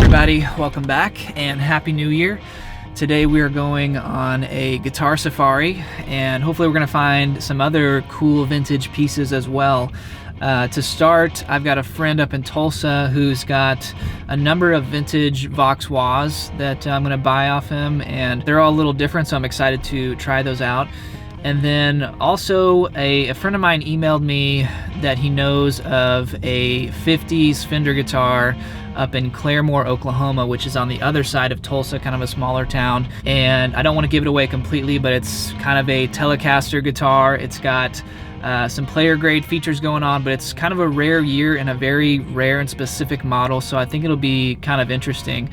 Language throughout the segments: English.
everybody, welcome back and Happy New Year. Today we are going on a guitar safari and hopefully we're going to find some other cool vintage pieces as well. To start, I've got a friend up in Tulsa who's got a number of vintage Vox wahs that I'm going to buy off him, and they're all a little different, so I'm excited to try those out. And then also a friend of mine emailed me that he knows of a 50s Fender guitar up in Claremore, Oklahoma, which is on the other side of Tulsa, kind of a smaller town. And I don't want to give it away completely, but it's kind of a Telecaster guitar. It's got some player grade features going on, but it's kind of a rare year and a very rare and specific model, so I think it'll be kind of interesting.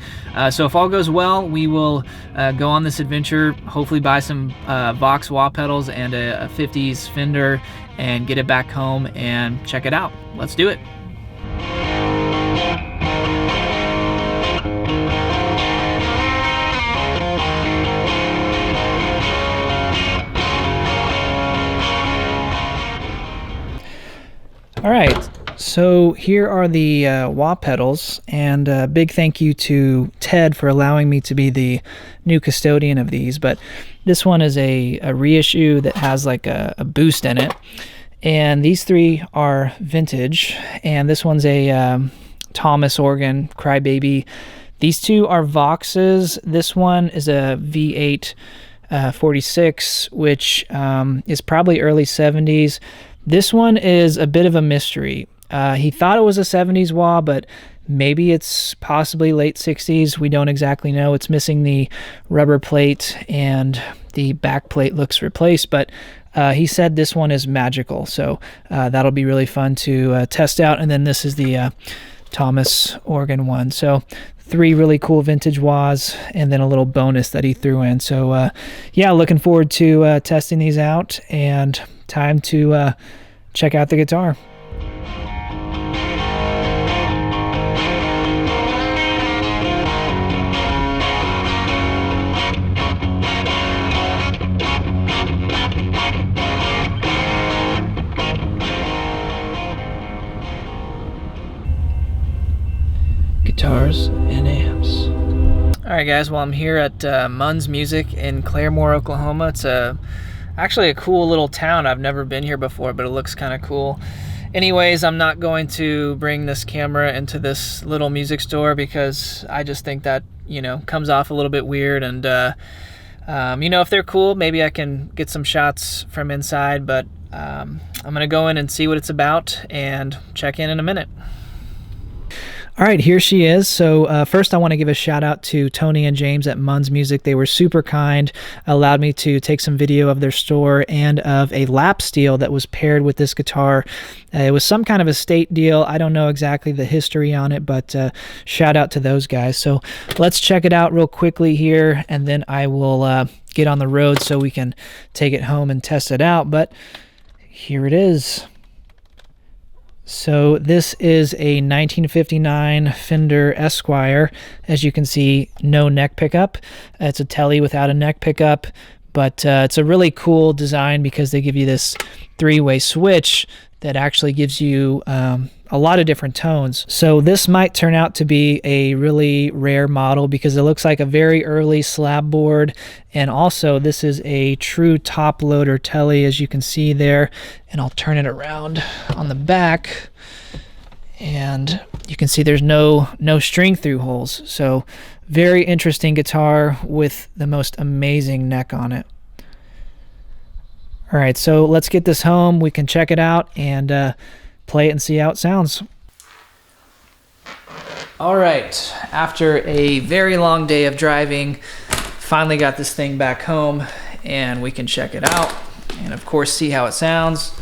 So if all goes well, we will go on this adventure, hopefully buy some Vox wah pedals and a 50s Fender and get it back home and check it out. Let's do it. All right, so here are the wah pedals, and a big thank you to Ted for allowing me to be the new custodian of these. But this one is a reissue that has like a boost in it, and these three are vintage, and this one's a Thomas organ, Crybaby. These two are Voxes. This one is a V8 46, which is probably early 70s. This one is a bit of a mystery. He thought it was a 70s wah, but maybe it's possibly late 60s. We don't exactly know. It's missing the rubber plate and the back plate looks replaced, but he said this one is magical. So that'll be really fun to test out. And then this is the Thomas organ one. So three really cool vintage wahs and then a little bonus that he threw in. So yeah, looking forward to testing these out, and time to check out the guitar. Guitars and amps. All right, guys. Well, I'm here at Mun's Music in Claremore, Oklahoma. It's actually a cool little town. I've never been here before, but it looks kind of cool. Anyways, I'm not going to bring this camera into this little music store because I just think that, you know, comes off a little bit weird. And you know, if they're cool, maybe I can get some shots from inside. But I'm gonna go in and see what it's about and check in a minute. All right, here she is. So first I want to give a shout out to Tony and James at Mun's Music. They were super kind, allowed me to take some video of their store and of a lap steel that was paired with this guitar. It was some kind of estate deal. I don't know exactly the history on it, but shout out to those guys. So let's check it out real quickly here, and then I will get on the road so we can take it home and test it out. But here it is. So this is a 1959 Fender Esquire. As you can see, no neck pickup. It's a Tele without a neck pickup, but it's a really cool design because they give you this three-way switch that actually gives you a lot of different tones. So this might turn out to be a really rare model because it looks like a very early slab board, and also this is a true top loader Tele, as you can see there. And I'll turn it around on the back, and you can see there's no string through holes. So very interesting guitar with the most amazing neck on it. All right, so let's get this home. We can check it out and play it and see how it sounds. All right, after a very long day of driving, finally got this thing back home, and we can check it out and of course see how it sounds.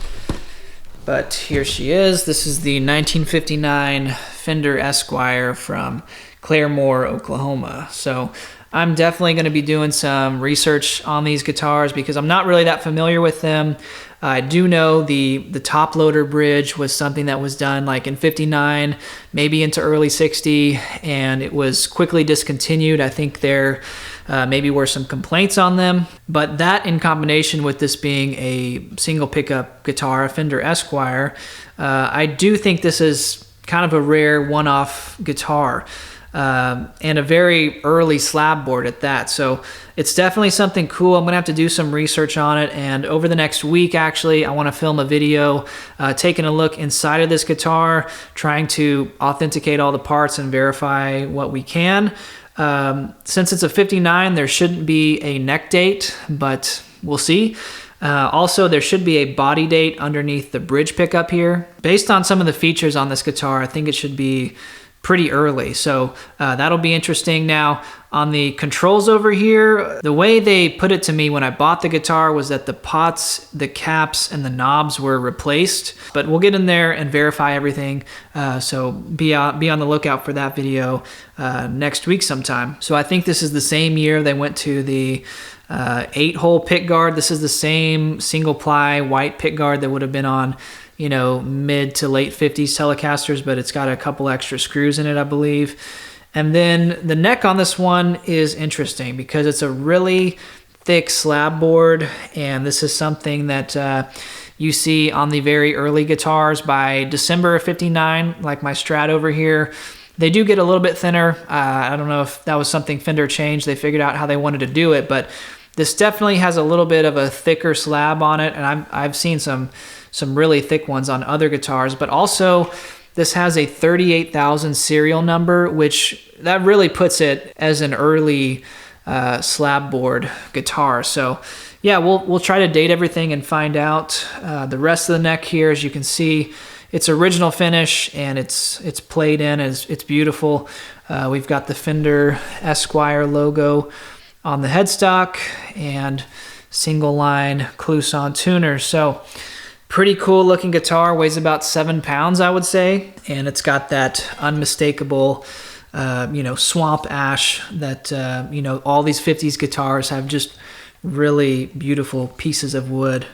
But here she is. This is the 1959 Fender Esquire from Claremore, Oklahoma. So I'm definitely going to be doing some research on these guitars because I'm not really that familiar with them. I do know the top loader bridge was something that was done like in 59, maybe into early 60, and it was quickly discontinued. I think there maybe were some complaints on them, but that in combination with this being a single pickup guitar, a Fender Esquire, I do think this is kind of a rare one-off guitar. and a very early slab board at that. So it's definitely something cool. I'm gonna have to do some research on it, and over the next week actually I want to film a video taking a look inside of this guitar, trying to authenticate all the parts and verify what we can. Since it's a 59, there shouldn't be a neck date, but we'll see. Also, there should be a body date underneath the bridge pickup here. Based on some of the features on this guitar, I think it should be pretty early, so that'll be interesting. Now, on the controls over here, the way they put it to me when I bought the guitar was that the pots, the caps, and the knobs were replaced, but we'll get in there and verify everything, so be on the lookout for that video next week sometime. So I think this is the same year they went to the 8-hole pick guard. This is the same single ply white pick guard that would have been on, you know, mid to late 50s Telecasters, but it's got a couple extra screws in it, I believe. And then the neck on this one is interesting because it's a really thick slab board, and this is something that you see on the very early guitars. By December of 59, like my Strat over here, they do get a little bit thinner. I don't know if that was something Fender changed. They figured out how they wanted to do it, but this definitely has a little bit of a thicker slab on it, and I've seen some really thick ones on other guitars. But also, this has a 38,000 serial number, which that really puts it as an early slab board guitar. So yeah, we'll try to date everything and find out. The rest of the neck here, as you can see, it's original finish, and it's played in, it's beautiful. We've got the Fender Esquire logo on the headstock and single line Clouson tuner. So pretty cool looking guitar, weighs about 7 pounds, I would say. And it's got that unmistakable, swamp ash that, all these 50s guitars have, just really beautiful pieces of wood.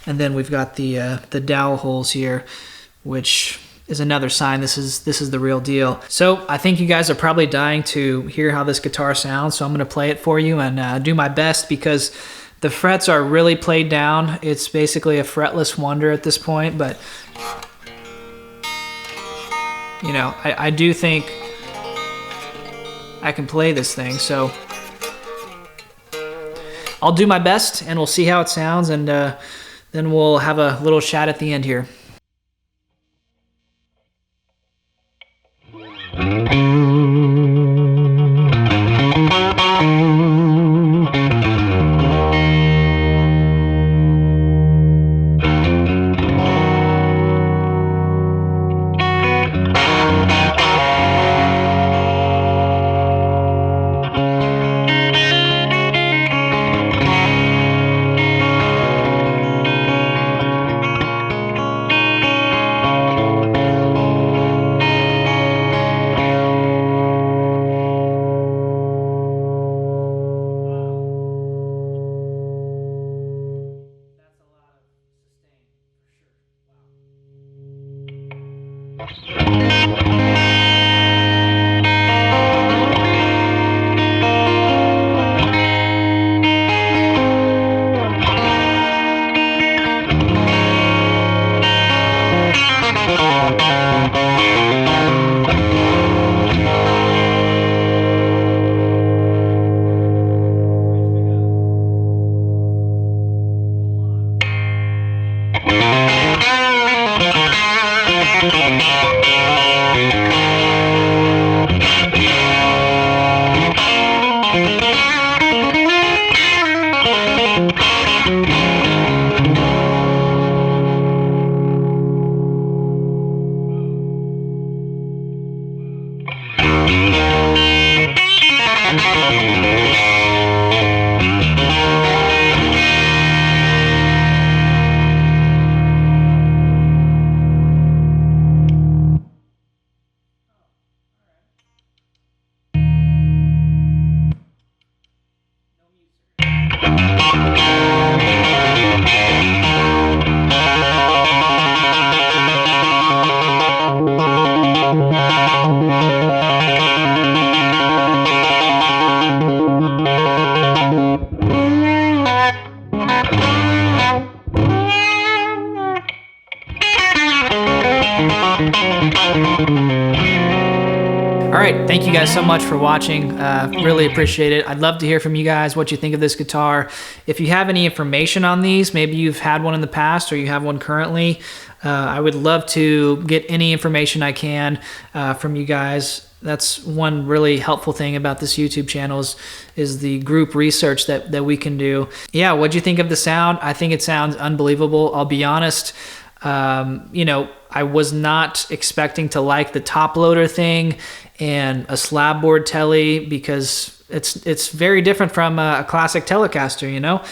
And then we've got the dowel holes here, which is another sign this is the real deal. So I think you guys are probably dying to hear how this guitar sounds, so I'm gonna play it for you and do my best, because the frets are really played down. It's basically a fretless wonder at this point, but I do think I can play this thing, so I'll do my best and we'll see how it sounds, and then we'll have a little chat at the end here. All right, Thank you guys so much for watching. Really appreciate it. I'd love to hear from you guys what you think of this guitar. If you have any information on these, maybe you've had one in the past or you have one currently, I would love to get any information I can from you guys. That's one really helpful thing about this YouTube channel is the group research that we can do. Yeah, what'd you think of the sound? I think it sounds unbelievable. I'll be honest, you know, I was not expecting to like the top loader thing and a slab board telly, because it's very different from a classic Telecaster, you know?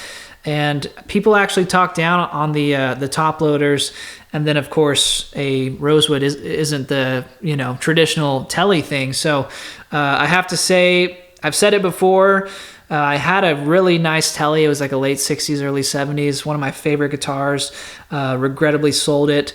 And people actually talk down on the top loaders, and then of course a rosewood isn't the, you know, traditional telly thing. So I have to say, I've said it before, I had a really nice telly. It was like a late 60s, early 70s, one of my favorite guitars. Regrettably sold it.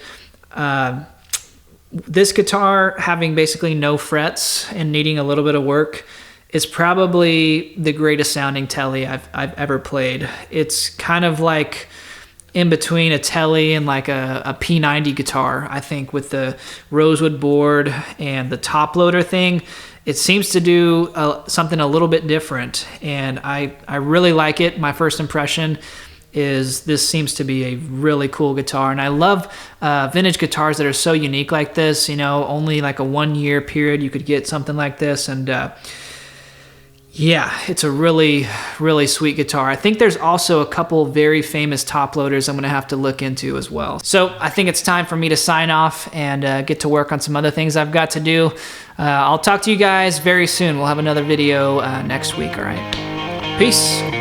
This guitar, having basically no frets and needing a little bit of work, is probably the greatest sounding telly I've ever played. It's kind of like in between a telly and like a P90 guitar, I think, with the rosewood board and the top loader thing. It seems to do something a little bit different, and I really like it. My first impression is this seems to be a really cool guitar, and I love vintage guitars that are so unique like this. You know, only like a 1 year period you could get something like this, and yeah, it's a really, really sweet guitar. I think there's also a couple very famous top loaders I'm gonna have to look into as well. So I think it's time for me to sign off and get to work on some other things I've got to do. I'll talk to you guys very soon. We'll have another video next week, all right? Peace.